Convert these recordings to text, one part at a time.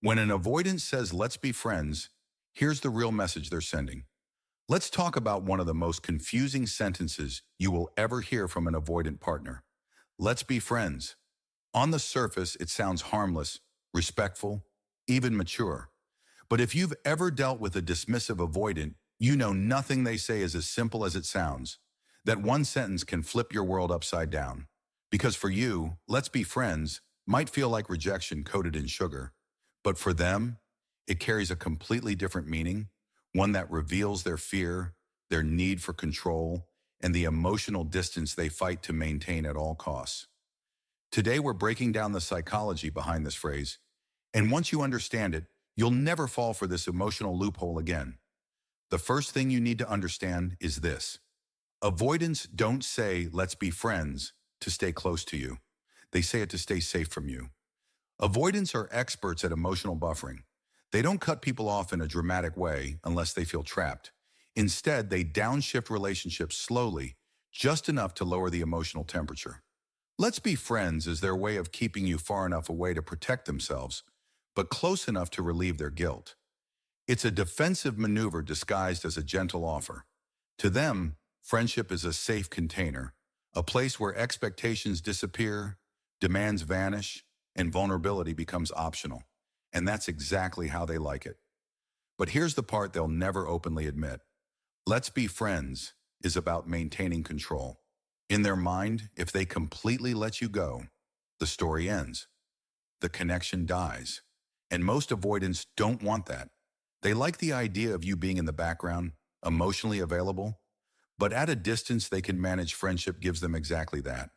When an avoidant says, let's be friends, here's the real message they're sending. Let's talk about one of the most confusing sentences you will ever hear from an avoidant partner. Let's be friends. On the surface, it sounds harmless, respectful, even mature. But if you've ever dealt with a dismissive avoidant, you know nothing they say is as simple as it sounds. That one sentence can flip your world upside down. Because for you, let's be friends might feel like rejection coated in sugar. But for them, it carries a completely different meaning, one that reveals their fear, their need for control, and the emotional distance they fight to maintain at all costs. Today, we're breaking down the psychology behind this phrase, and once you understand it, you'll never fall for this emotional loophole again. The first thing you need to understand is this. Avoidants don't say, let's be friends, to stay close to you. They say it to stay safe from you. Avoidants are experts at emotional buffering. They don't cut people off in a dramatic way unless they feel trapped. Instead, they downshift relationships slowly, just enough to lower the emotional temperature. Let's be friends is their way of keeping you far enough away to protect themselves, but close enough to relieve their guilt. It's a defensive maneuver disguised as a gentle offer. To them, friendship is a safe container, a place where expectations disappear, demands vanish, and vulnerability becomes optional. And that's exactly how they like it. But here's the part they'll never openly admit. Let's be friends is about maintaining control. In their mind, if they completely let you go, the story ends. The connection dies. And most avoidants don't want that. They like the idea of you being in the background, emotionally available. But at a distance, they can manage. Friendship gives them exactly that.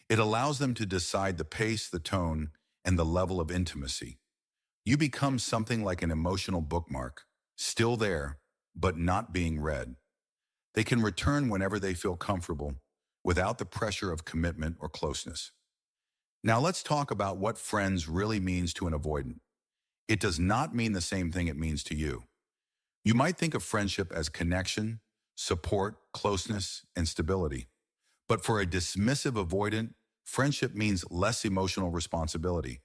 It allows them to decide the pace, the tone, and the level of intimacy. You become something like an emotional bookmark, still there, but not being read. They can return whenever they feel comfortable, without the pressure of commitment or closeness. Now let's talk about what friends really means to an avoidant. It does not mean the same thing it means to you. You might think of friendship as connection, support, closeness, and stability. But for a dismissive avoidant, friendship means less emotional responsibility.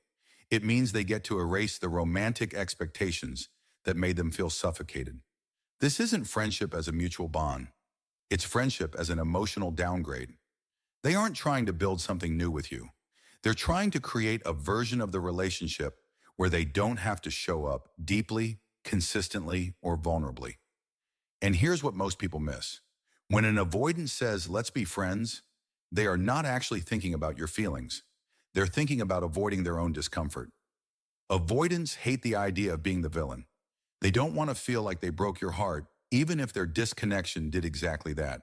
It means they get to erase the romantic expectations that made them feel suffocated. This isn't friendship as a mutual bond. It's friendship as an emotional downgrade. They aren't trying to build something new with you. They're trying to create a version of the relationship where they don't have to show up deeply, consistently, or vulnerably. And here's what most people miss. When an avoidant says, let's be friends, they are not actually thinking about your feelings. They're thinking about avoiding their own discomfort. Avoidants hate the idea of being the villain. They don't want to feel like they broke your heart, even if their disconnection did exactly that.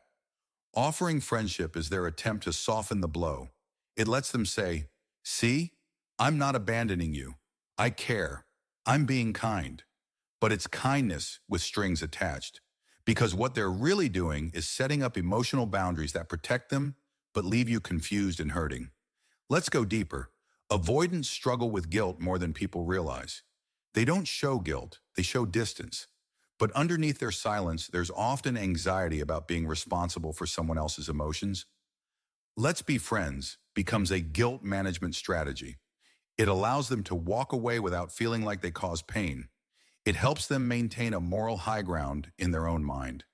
Offering friendship is their attempt to soften the blow. It lets them say, see, I'm not abandoning you. I care. I'm being kind. But it's kindness with strings attached. Because what they're really doing is setting up emotional boundaries that protect them, but leave you confused and hurting. Let's go deeper. Avoidants struggle with guilt more than people realize. They don't show guilt, they show distance. But underneath their silence, there's often anxiety about being responsible for someone else's emotions. Let's be friends becomes a guilt management strategy. It allows them to walk away without feeling like they caused pain. It helps them maintain a moral high ground in their own mind.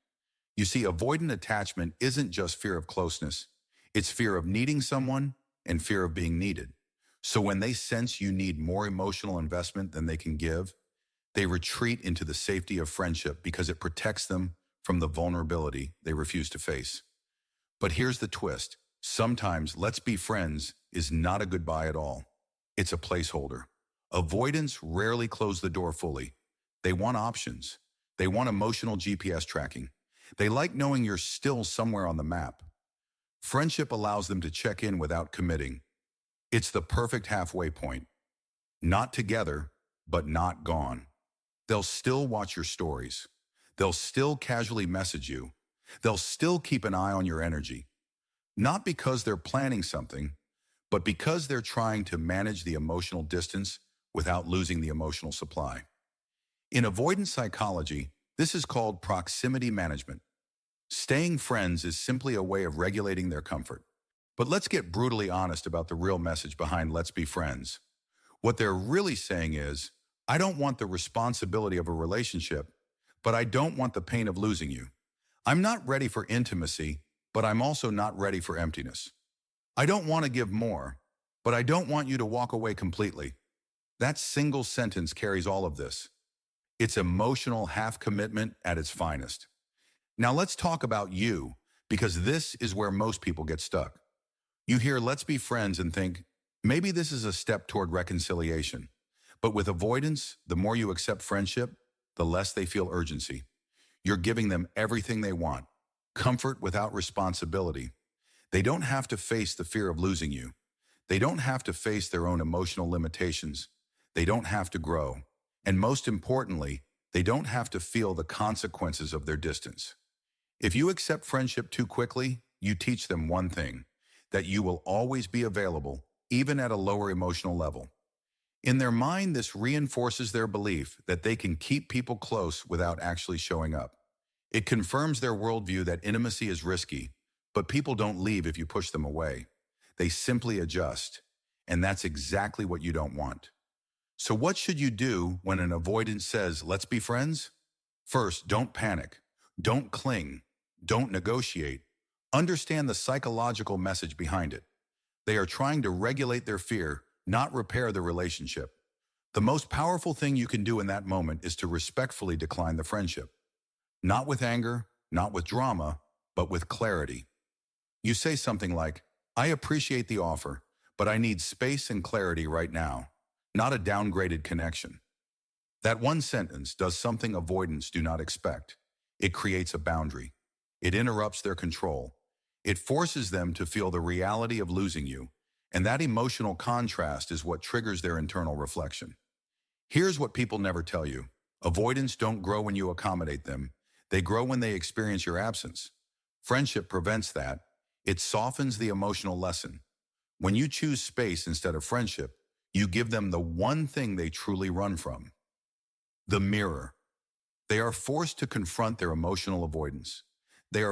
You see, avoidant attachment isn't just fear of closeness. It's fear of needing someone and fear of being needed. So when they sense you need more emotional investment than they can give, they retreat into the safety of friendship because it protects them from the vulnerability they refuse to face. But here's the twist. Sometimes let's be friends is not a goodbye at all. It's a placeholder. Avoidants rarely close the door fully. They want options. They want emotional GPS tracking. They like knowing you're still somewhere on the map. Friendship allows them to check in without committing. It's the perfect halfway point. Not together, but not gone. They'll still watch your stories. They'll still casually message you. They'll still keep an eye on your energy. Not because they're planning something, but because they're trying to manage the emotional distance without losing the emotional supply. In avoidance psychology, this is called proximity management. Staying friends is simply a way of regulating their comfort. But let's get brutally honest about the real message behind let's be friends. What they're really saying is, I don't want the responsibility of a relationship, but I don't want the pain of losing you. I'm not ready for intimacy, but I'm also not ready for emptiness. I don't want to give more, but I don't want you to walk away completely. That single sentence carries all of this. It's emotional half-commitment at its finest. Now let's talk about you, because this is where most people get stuck. You hear "let's be friends" and think, maybe this is a step toward reconciliation. But with avoidance, the more you accept friendship, the less they feel urgency. You're giving them everything they want, comfort without responsibility. They don't have to face the fear of losing you. They don't have to face their own emotional limitations. They don't have to grow. And most importantly, they don't have to feel the consequences of their distance. If you accept friendship too quickly, you teach them one thing, that you will always be available, even at a lower emotional level. In their mind, this reinforces their belief that they can keep people close without actually showing up. It confirms their worldview that intimacy is risky, but people don't leave if you push them away. They simply adjust, and that's exactly what you don't want. So what should you do when an avoidant says, "let's be friends"? First, don't panic. Don't cling. Don't negotiate. Understand the psychological message behind it. They are trying to regulate their fear, not repair the relationship. The most powerful thing you can do in that moment is to respectfully decline the friendship. Not with anger, not with drama, but with clarity. You say something like, "I appreciate the offer, but I need space and clarity right now, not a downgraded connection." That one sentence does something avoidants do not expect. It creates a boundary. It interrupts their control. It forces them to feel the reality of losing you, and that emotional contrast is what triggers their internal reflection. Here's what people never tell you. Avoidants don't grow when you accommodate them. They grow when they experience your absence. Friendship prevents that. It softens the emotional lesson. When you choose space instead of friendship, you give them the one thing they truly run from: the mirror. They are forced to confront their emotional avoidance. They are